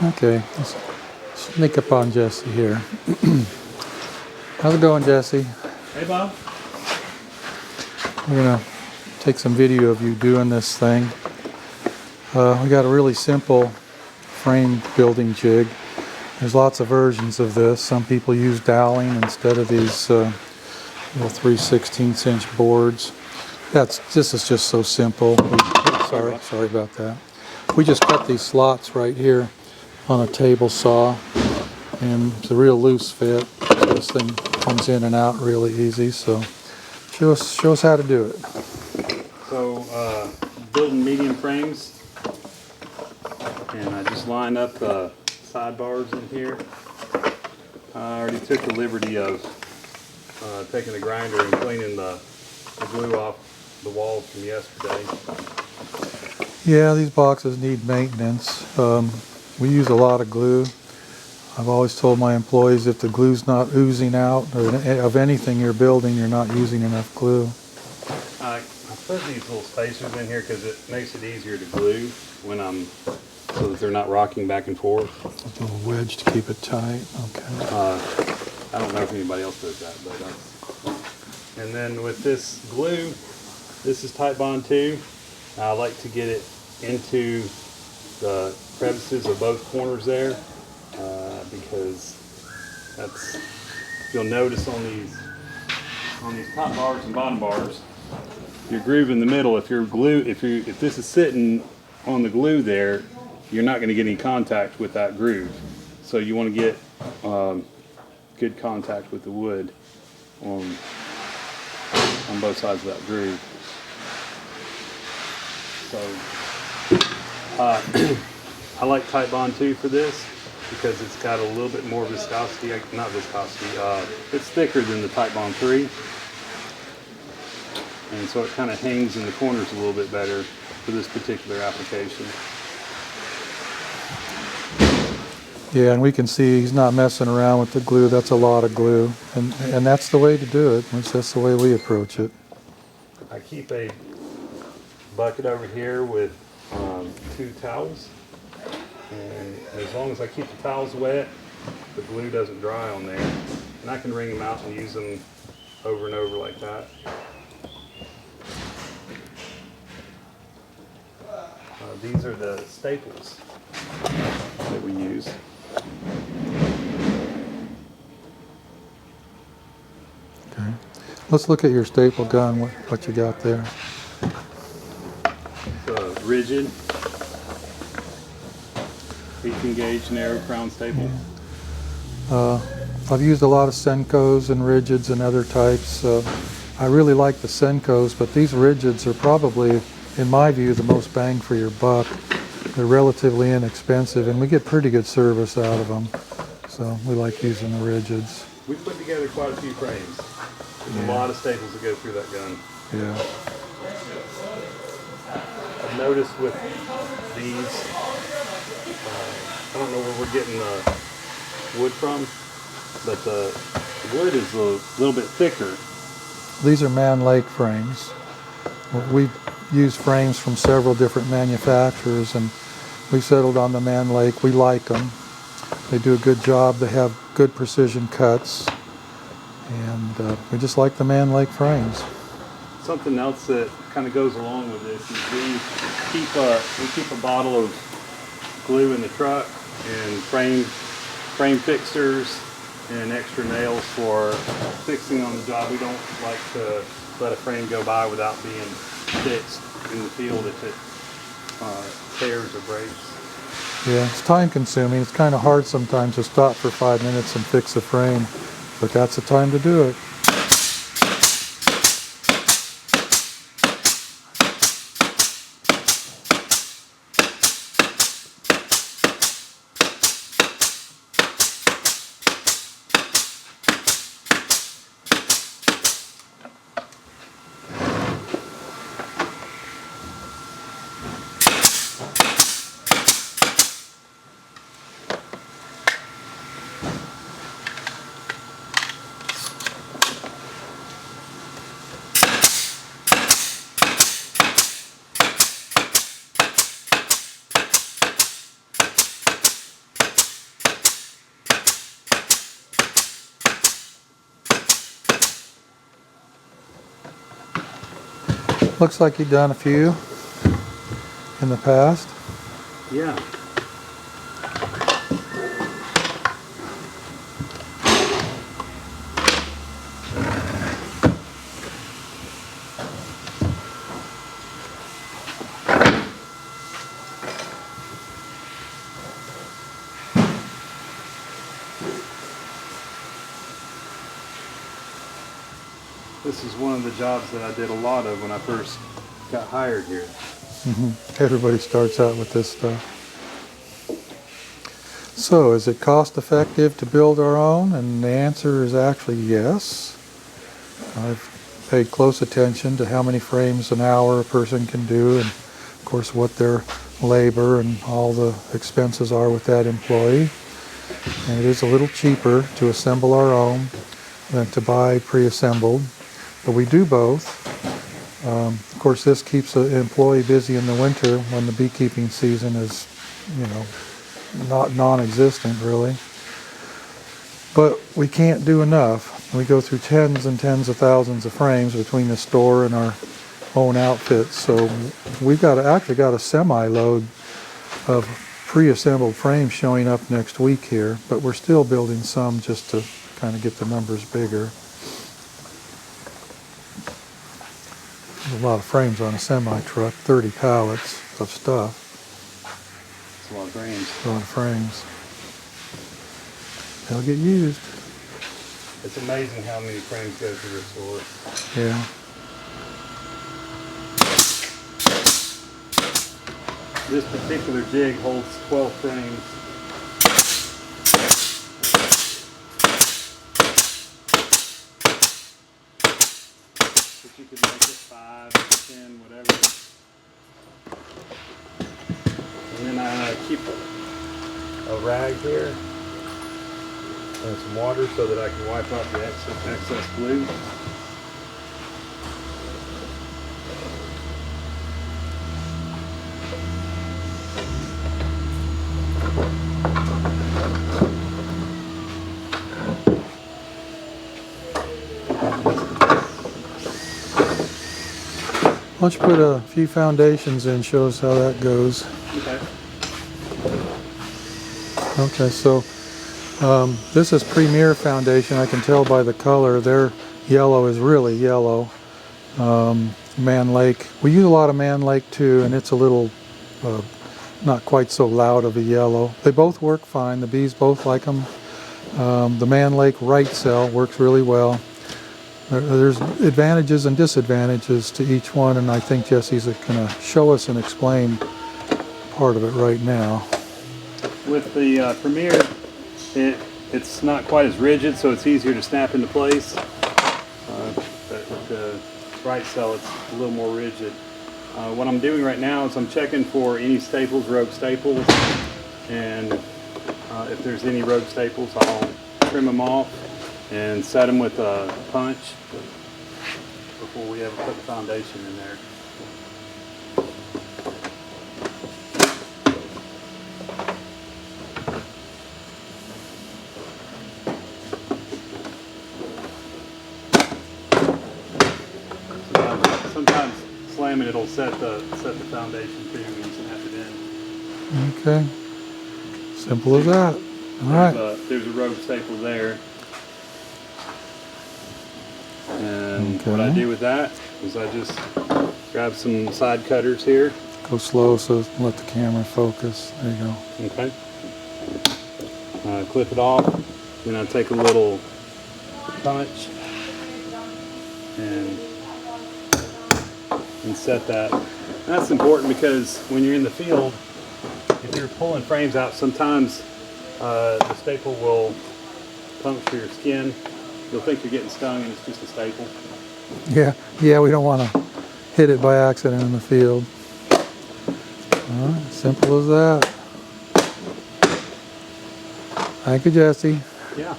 Okay, let's sneak up on Jesse here. How's it going, Jesse? Hey, Bob. We're gonna take some video of you doing this thing. We got a really simple frame building jig. There's lots of versions of this. Some people use doweling instead of these little 3/16" boards. This is just so simple. Sorry about that. We just cut these slots right here on a table saw, and it's a real loose fit. This thing comes in and out really easy. So show us how to do it. So building medium frames, and I just lined up the sidebars in here. I already took the liberty of taking a grinder and cleaning the glue off the walls from yesterday. Yeah, these boxes need maintenance. We use a lot of glue. I've always told my employees if the glue's not oozing out of anything you're building, you're not using enough glue. I put these little spacers in here because it makes it easier to glue when so that they're not rocking back and forth. A little wedge to keep it tight. Okay. I don't know if anybody else does that, but and then with this glue, this is Type Bond 2. I like to get it into the crevices of both corners there because that's, you'll notice on these top bars and bottom bars, your groove in the middle. If this is sitting on the glue there, you're not going to get any contact with that groove. So you want to get good contact with the wood on both sides of that groove. So I like Type Bond 2 for this because it's got a little bit more viscosity, not viscosity, it's thicker than the Type Bond 3. And so it kind of hangs in the corners a little bit better for this particular application. Yeah, and we can see he's not messing around with the glue. That's a lot of glue, and that's the way to do it. That's the way we approach it. I keep a bucket over here with 2 towels, and as long as I keep the towels wet, the glue doesn't dry on there, and I can wring them out and use them over and over like that. These are the staples that we use. Okay. Let's look at your staple gun, what you got there. It's a rigid 18 gauge narrow crown staple. I've used a lot of Senkos and rigids and other types. I really like the Senkos, but these rigids are probably, in my view, the most bang for your buck. They're relatively inexpensive, and we get pretty good service out of them. So we like using the rigids. We put together quite a few frames. There's a lot of staples that go through that gun. Yeah. I've noticed with these, I don't know where we're getting the wood from, but the wood is a little bit thicker. These are Man Lake frames. We use frames from several different manufacturers, and we settled on the Man Lake. We like them. They do a good job. They have good precision cuts, and we just like the Man Lake frames. Something else that kind of goes along with this is we keep a bottle of glue in the truck and frame fixers and extra nails for fixing on the job. We don't like to let a frame go by without being fixed in the field if it tears or breaks. Yeah, it's time consuming. It's kind of hard sometimes to stop for 5 minutes and fix a frame, but that's the time to do it. Looks like you've done a few in the past. Yeah. This is one of the jobs that I did a lot of when I first got hired here. Everybody starts out with this stuff. So, is it cost effective to build our own? And the answer is actually yes. I've paid close attention to how many frames an hour a person can do, and of course what their labor and all the expenses are with that employee. And it is a little cheaper to assemble our own than to buy pre-assembled, but we do both. Of course, this keeps an employee busy in the winter when the beekeeping season is, not non-existent really. But we can't do enough. We go through tens and tens of thousands of frames between the store and our own outfits. So we've actually got a semi-load of pre-assembled frames showing up next week here, but we're still building some just to kind of get the numbers bigger. There's a lot of frames on a semi-truck, 30 pallets of stuff. It's a lot of frames. A lot of frames. They'll get used. It's amazing how many frames go through the store. Yeah. This particular jig holds 12 frames. But you could make it 5, 10, whatever. And then I keep a rag here and some water so that I can wipe off the excess glue. Why don't you put a few foundations in, show us how that goes. Okay. Okay, so this is Premier Foundation. I can tell by the color. Their yellow is really yellow. Man Lake. We use a lot of Man Lake too, and it's a little not quite so loud of a yellow. They both work fine. The bees both like them. The Man Lake right cell works really well. There's advantages and disadvantages to each one, and I think Jesse's going to show us and explain part of it right now. With the Premier, it's not quite as rigid, so it's easier to snap into place. But with the right cell, it's a little more rigid. What I'm doing right now is I'm checking for any staples, rogue staples, and if there's any rogue staples, I'll trim them off and set them with a punch before we ever put the foundation in there. Sometimes slamming it'll set the foundation too when you snap it in. Okay. Simple as that. All right. There's a rogue staple there. And what I do with that is I just grab some side cutters here. Go slow so let the camera focus. There you go. Okay. Clip it off. Then I take a little punch and set that. And that's important because when you're in the field, if you're pulling frames out, sometimes the staple will puncture your skin. You'll think you're getting stung and it's just a staple. Yeah, we don't want to hit it by accident in the field. All right, simple as that. Thank you, Jesse. Yeah.